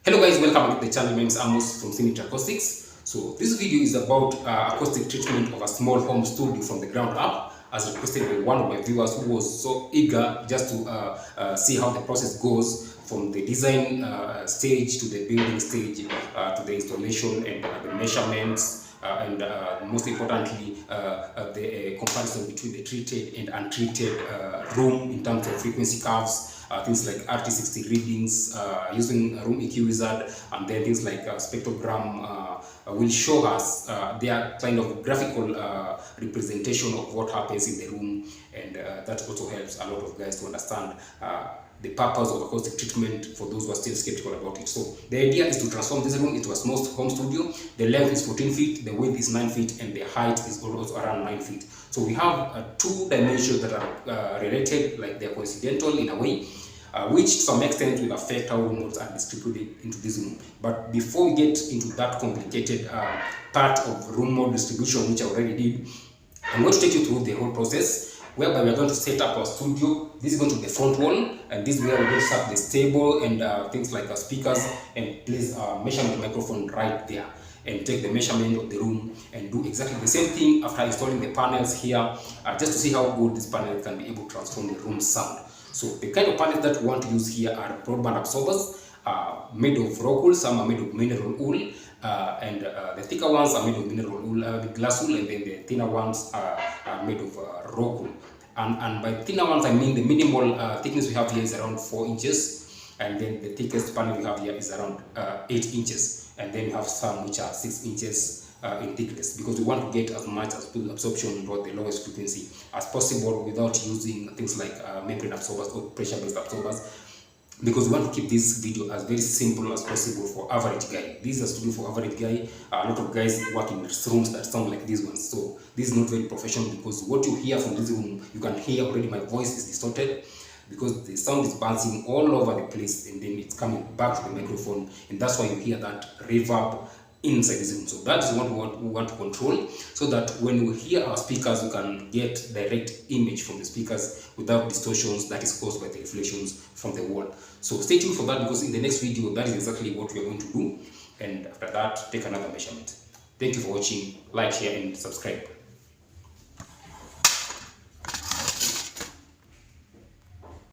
Hello guys, welcome back to the channel. My name is Amos from Acoustics. So this video is about acoustic treatment of a small home studio from the ground up, as requested by one of my viewers who was so eager just to see how the process goes from the design stage to the building stage to the installation and the measurements and most importantly the comparison between the treated and untreated room in terms of frequency curves. Things like RT60 readings using Room EQ Wizard, and then things like spectrogram will show us their kind of graphical representation of what happens in the room, and that also helps a lot of guys to understand the purpose of acoustic treatment for those who are still skeptical about it. So the idea is to transform this room into a small home studio. The length is 14 feet, the width is 9 feet, and the height is also around 9 feet. So we have two dimensions that are related, like they're coincidental in a way, which to some extent will affect how room modes are distributed into this room. But before we get into that complicated part of room mode distribution, which I already did, I'm going to take you through the whole process, whereby we're going to set up our studio. This is going to be the front wall, and this is where we're going to set up the table and things like speakers, and place a measurement microphone right there, and take the measurement of the room and do exactly the same thing after installing the panels here, just to see how good this panel can be able to transform the room sound. So the kind of panels that we want to use here are broadband absorbers made of rock wool. Some are made of mineral wool, and the thicker ones are made of mineral wool, glass wool, and then the thinner ones are made of rock wool. And by thinner ones, I mean the minimal thickness we have here is around 4 inches, and then the thickest panel we have here is around 8 inches, and then we have some which are 6 inches in thickness, because we want to get as much as absorption for the lowest frequency as possible without using things like membrane absorbers or pressure-based absorbers, because we want to keep this video as very simple as possible for average guy. This is a studio for average guy. A lot of guys work in rooms that sound like these ones, so this is not very professional, because what you hear from this room, you can hear already my voice is distorted, because the sound is bouncing all over the place, and then it's coming back to the microphone, and that's why you hear that reverb inside this room. So that is what we want to control, so that when we hear our speakers, we can get direct image from the speakers without distortions that is caused by the reflections from the wall. So stay tuned for that, because in the next video, that is exactly what we are going to do, and after that, take another measurement. Thank you for watching. Like, share, and subscribe.